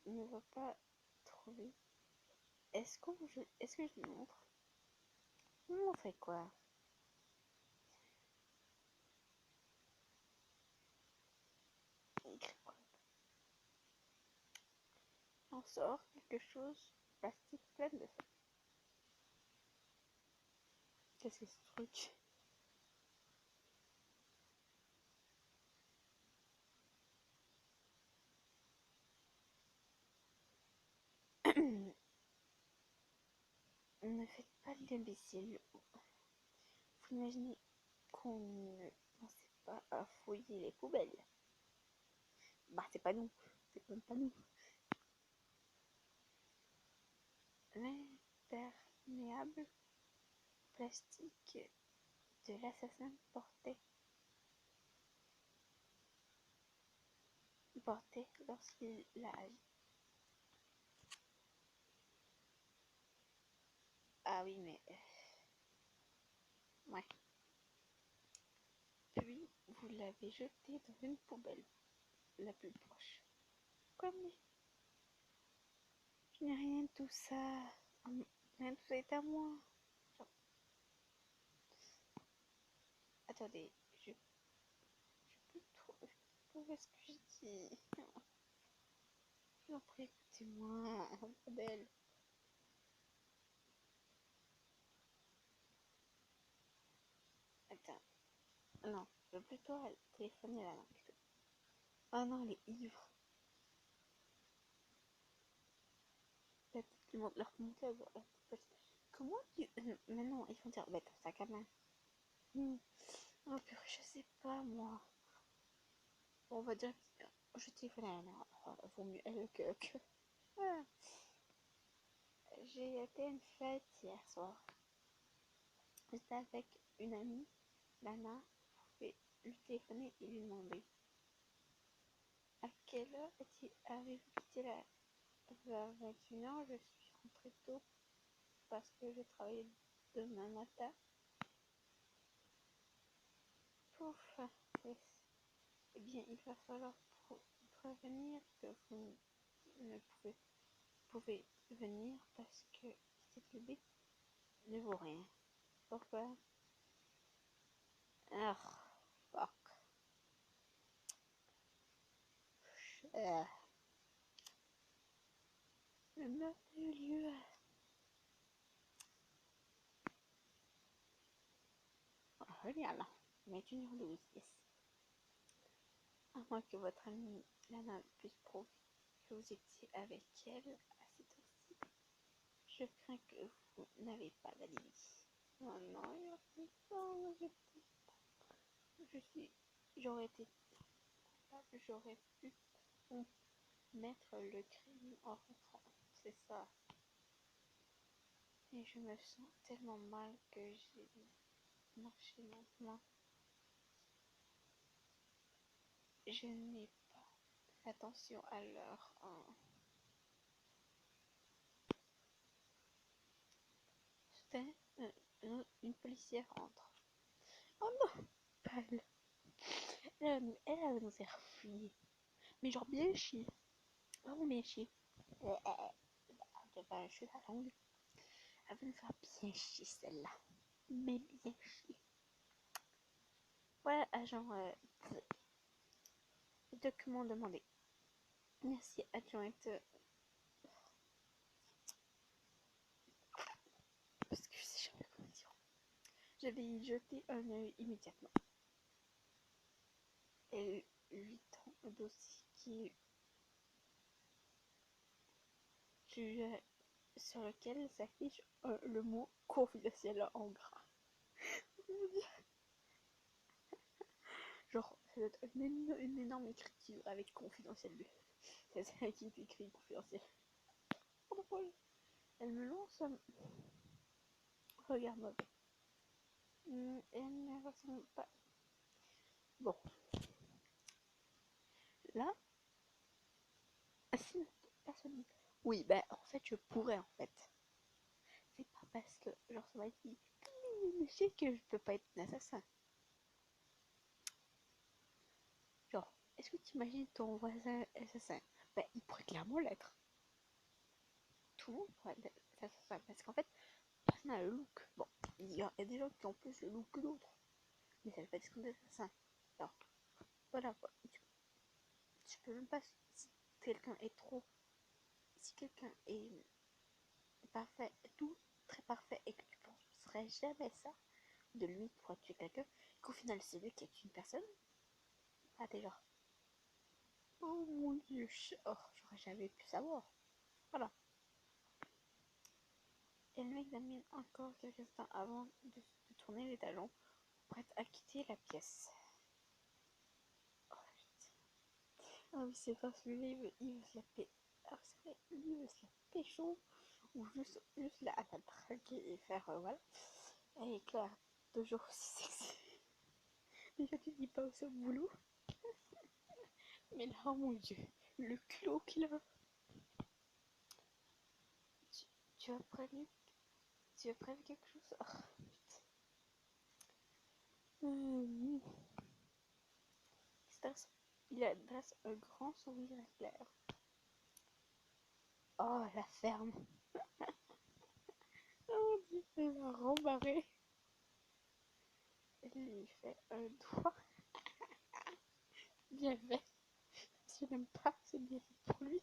ne va pas trouver. Est-ce que je lui montre? On fait quoi? On sort quelque chose, plastique plein de feu. Qu'est-ce que c'est ce truc? Ne faites pas l'imbécile. Vous imaginez qu'on ne pensait pas à fouiller les poubelles? Bah, c'est pas nous. C'est même pas nous. L'imperméable plastique de l'assassin porté lorsqu'il l'a agi. Ah oui, mais... ouais. Puis, vous l'avez jeté dans une poubelle, la plus proche. Quoi, mais... je n'ai rien de tout ça. Rien de tout ça est à moi. Genre... attendez, je peux trouver ce que j'ai dit. Je vous en prie, écoutez-moi, bordel. Attends, non, je veux plutôt téléphoner là, non, plutôt. Ah non, elle est ivre. Peut-être qu'ils montent leur montée à la comment tu... Mais non, ils vont dire, bah ton sac à main. Oh purée, je sais pas moi. Bon, on va dire, je téléphone à Anna. Vaut mieux elle que... Ah. J'ai été à une fête hier soir. J'étais avec une amie, Lana. Vous pouvez lui téléphoner et lui demander à quelle heure avez-vous quitté la... Vers 21h, je suis rentrée tôt parce que j'ai travaillé demain matin. Pouf, yes. Eh bien, il va falloir prévenir que vous ne pouvez venir parce que cette bête ne vaut rien. Pourquoi? Ah, fuck. Euh, le merveilleux lieu. Oh, génial. Mais 1h12, yes. À moins que votre amie Lana puisse prouver que vous étiez avec elle à cette heure-ci. Je crains que vous n'avez pas d'alibi. Oh non, il a fait ça, j'aurais été capable, j'aurais pu mettre le crime en rentrant. C'est ça. Et je me sens tellement mal que j'ai marché lentement. Je n'ai pas fait attention à l'heure. Soudain, une policière rentre. Oh non, pas elle. Elle va nous faire fuir. Mais genre bien chier. Vraiment bien chier. Je suis la langue. Elle va nous faire bien chier celle-là. Mais bien chier. Voilà, agent. Document demandé. Merci, adjointe. Parce que je sais jamais comment dire. J'avais y jeté un œil immédiatement. Elle lui tend un dossier sur lequel s'affiche le mot confidentiel en gras. Genre, ça doit être une énorme écriture avec confidentiel. C'est ça qui est écrit confidentiel. Elle me lance un regard mauvais. Elle ne ressemble pas. Bon, là, si personne dit. Oui, ben en fait, je pourrais en fait. C'est pas parce que, genre, ça m'a dit, mais je sais que je peux pas être un assassin. Genre, est-ce que tu imagines ton voisin assassin? Ben, il pourrait clairement l'être. Tout le monde pourrait être assassin. Parce qu'en fait, personne n'a le look. Bon, il y a des gens qui ont plus le look que d'autres. Mais ça veut pas dire qu'on est assassin. Alors, voilà quoi. Tu peux même pas. Si quelqu'un est trop. Si quelqu'un est parfait, tout très parfait, et que tu penserais jamais ça de lui pour tuer quelqu'un, qu'au final c'est lui qui a tué une personne, ah t'es genre, oh mon dieu, j'aurais jamais pu savoir. Voilà. Elle m'examine encore quelques instants avant de tourner les talons, prête à quitter la pièce. Oh, ah oui, c'est parce que lui, il veut se la pécho. Ah, c'est vrai, lui, il veut se la pécho, ou juste la draguer et faire, voilà. Elle est claire, toujours aussi sexy. Déjà, tu dis pas au seul boulot. Mais là, oh mon dieu, le clos qu'il a. Tu, tu as prévu quelque chose? Hum, il adresse un grand sourire éclair. Oh, la ferme. Oh mon dieu, elle m'a rembarré. Elle lui fait un doigt. Bien fait. Je n'aime pas, c'est bien fait pour lui.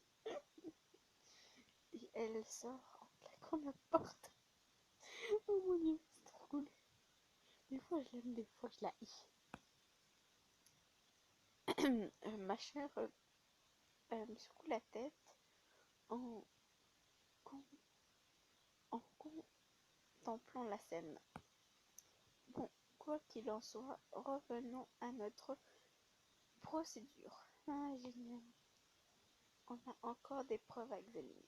Et elle sort en claquant la porte. Oh mon dieu, c'est trop cool. Des fois je l'aime, des fois je la hais. Ma chère me secoue la tête en, con- en contemplant la scène. Bon, quoi qu'il en soit, revenons à notre procédure. Ah, génial. On a encore des preuves à examiner.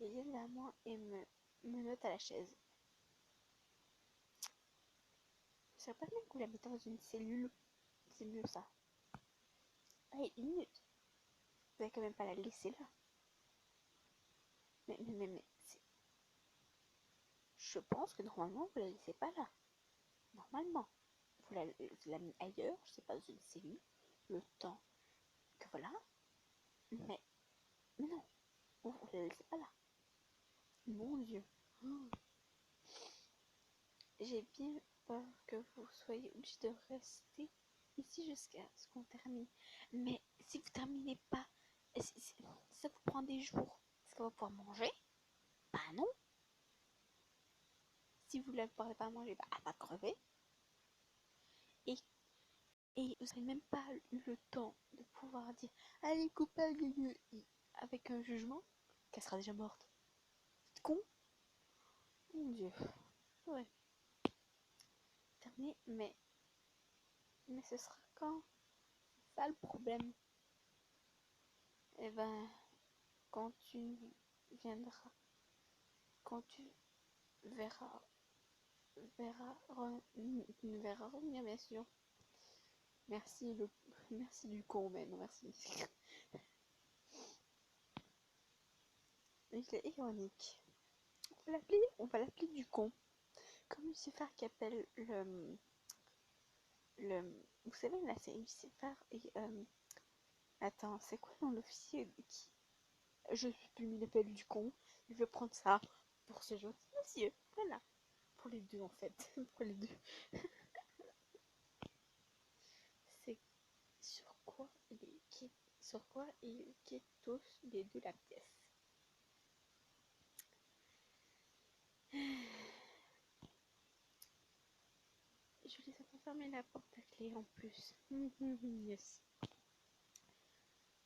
Il vient vers moi et me note à la chaise. Ce serait pas mieux que vous la mettez dans une cellule. C'est mieux ça. Allez, une minute. Vous n'allez quand même pas la laisser là. Mais, je pense que normalement, vous la laissez pas là. Normalement. Vous la mettez ailleurs, je sais pas, dans une cellule. Le temps que voilà. Mais non, vous la laissez pas là. Mon Dieu. Oh. J'ai bien peur que vous soyez obligé de rester ici jusqu'à ce qu'on termine. Mais si vous terminez pas, si ça vous prend des jours, est-ce qu'on va pouvoir manger? Bah non. Si vous ne pourrez pas manger, bah elle va crever. Et, et vous n'avez même pas eu le temps de pouvoir dire allez coupable avec un jugement, qu'elle sera déjà morte. C'est con. Mon Dieu. Ouais. Terminé, mais ce sera quand? C'est ça le problème. Eh ben, quand tu viendras, quand tu verras, verras revenir, bien sûr. Merci, merci du con, mais non merci. Il est ironique. On va l'appeler du con. Comme Lucifer qui appelle vous savez, là, c'est Lucifer et, attends, c'est quoi le nom de l'officier qui, je sais plus, il appelle du con. Il veut prendre ça pour ce jeu. Monsieur, voilà. Pour les deux, en fait. Pour les deux. C'est sur quoi il quitte tous les deux la pièce. Je les entends fermer la porte à clé en plus. Yes.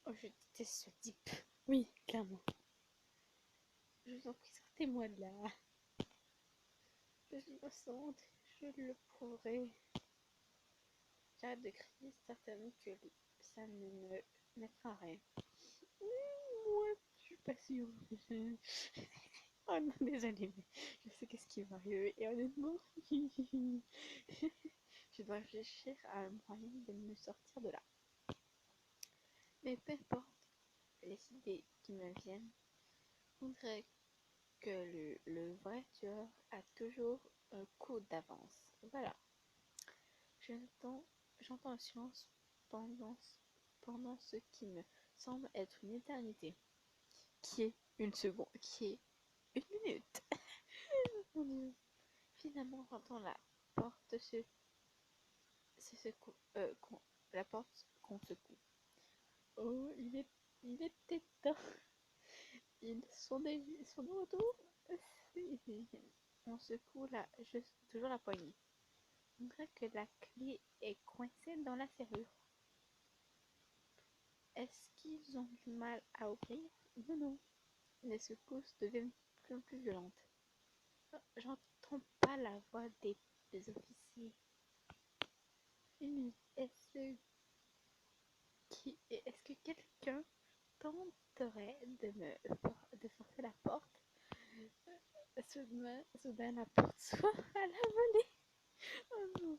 Oh, je déteste ce type. Oui, clairement. Je vous en prie, sortez-moi de là. Je suis innocente, je le prouverai. J'arrête de crier, certainement que ça ne me mettra rien. Moi, je suis pas sûre. Oh non, désolée, mais je sais qu'est-ce qui va arriver. Et honnêtement, je dois réfléchir à un moyen de me sortir de là. Mais peu importe les idées qui me viennent, je voudrais que le vrai tueur a toujours un coup d'avance. Voilà. J'entends le silence pendant, pendant ce qui me semble être une éternité. Qui est une seconde, qui est une minute. Mon Dieu. Finalement, j'entends la porte se secoue, la porte qu'on secoue. Oh, il était temps. Ils sont de retour. On secoue toujours la poignée. On dirait que la clé est coincée dans la serrure. Est-ce qu'ils ont du mal à ouvrir? Non, non. Les secousses deviennent plus en plus violentes. J'entends pas la voix des officiers. Est-ce que quelqu'un tenterait de forcer la porte? Soudain la porte soit à la volée. Oh non.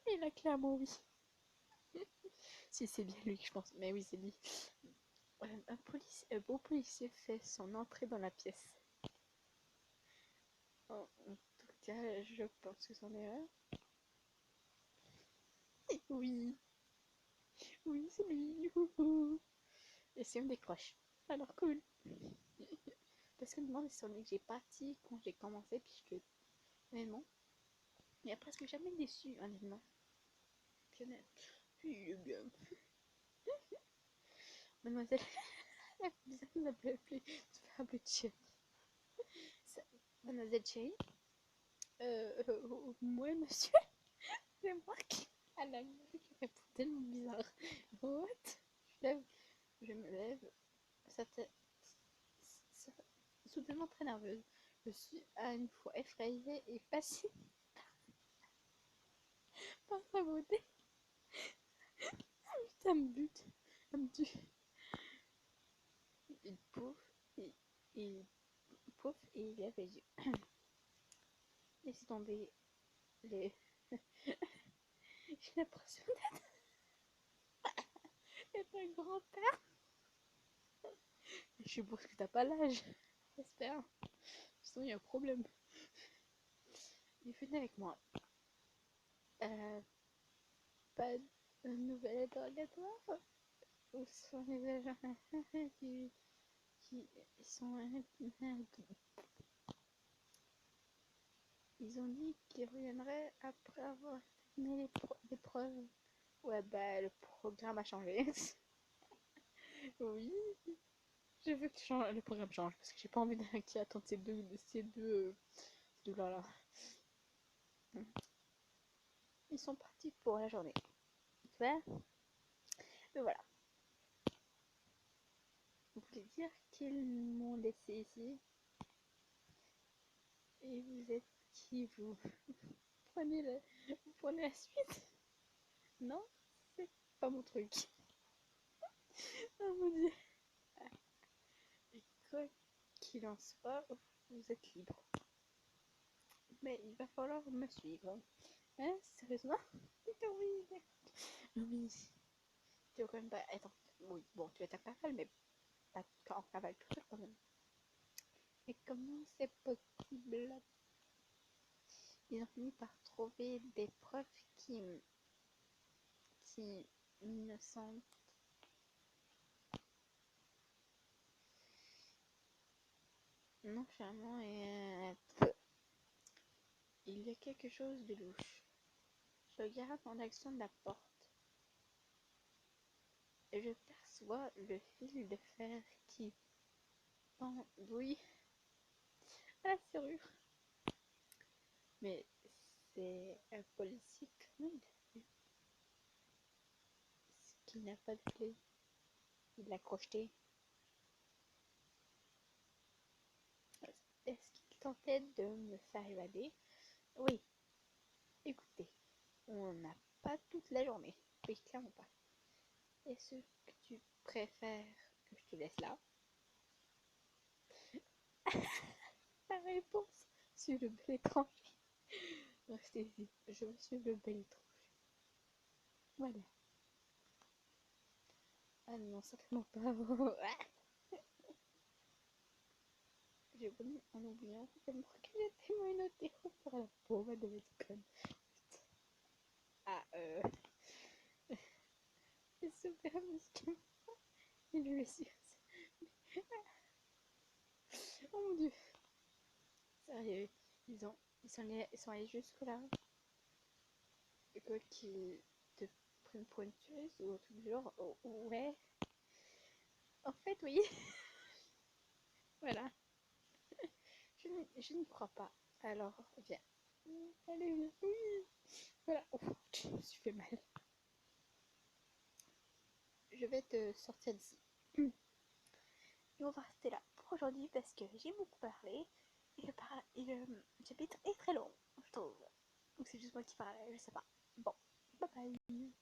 Il a clairement oui. Si c'est bien lui, je pense. Mais oui, c'est lui. Un beau policier fait son entrée dans la pièce. En tout cas, je pense que c'en est un. Oui, oui, c'est lui. Et c'est un décroche. Alors cool. Parce que moi, c'est celui que j'ai parti quand j'ai commencé, puis je honnêtement, il n'y a presque jamais déçu, honnêtement. Puis il est bien. Mademoiselle, vous nous appeler Chérie. Mademoiselle Chérie, moi, monsieur, c'est moi qui. Ah la musique répond tellement bizarre. What? Je lève, je me lève, ça te... ça- soudainement très nerveuse. Je suis à une fois effrayée et fascinée par sa beauté. Ça me bute, ça me tue. Il pouf, il pouf et il lève les yeux. Laissez tomber les... J'ai l'impression d'être un grand-père. Je suppose que t'as pas l'âge. J'espère. Sinon, il y a un problème. Il venez avec moi. Euh, Pas de nouvelles interrogatoires. Où sont les agents qui sont... Ils ont dit qu'ils reviendraient après avoir terminé les preuves. Ouais, bah, le programme a changé. Oui, je veux que le programme change parce que j'ai pas envie d'y attendre ces deux là. Ils sont partis pour la journée. Claire. Mais voilà. Vous voulez dire qu'ils m'ont laissé ici. Et vous êtes qui, vous? Vous prenez la suite? Non, c'est pas mon truc. Oh mon dieu. Et quoi qu'il en soit, vous êtes libre. Mais il va falloir me suivre. Hein, sérieusement? Oui. Oui. Tu veux quand même pas. Attends. Oui, bon, tu es ta cavale, mais pas en cavale tout seul quand même. Et comment c'est possible? Ils ont fini par trouver des preuves qui innocentes. Nonchalamment et il y a quelque chose de louche. Je regarde en direction de la porte et je perçois le fil de fer qui pendouille à la serrure. Mais c'est un policier, comment il a fait? Ce qu'il n'a pas de clé. Il l'a crocheté. Est-ce qu'il tentait de me faire évader? Oui, écoutez, on n'a pas toute la journée. Oui, clairement pas. Est-ce que tu préfères que je te laisse là? La réponse sur le bel étranger. Restez ici, je veux suivre le bel étranger. Voilà. Ah non, certainement pas. J'ai vomi en oubliant tellement que j'étais menotée pour la pauvre de Mexicaine. Ah, c'est super mesquin. Il lui aussi. Oh mon dieu. Sérieux, ils sont allés jusque là. Et quoi qu'ils te prennent pour une tueuse ou un truc du genre. Oh, ouais. En fait, oui. Voilà. Je n'y crois pas. Alors, viens. Allez, viens. Oui. Voilà. Ouf, je me suis fait mal. Je vais te sortir d'ici. Et on va rester là pour aujourd'hui parce que j'ai beaucoup parlé. Et le chapitre est très long, je trouve. Ou c'est juste moi qui parle, je sais pas. Bon, bye bye.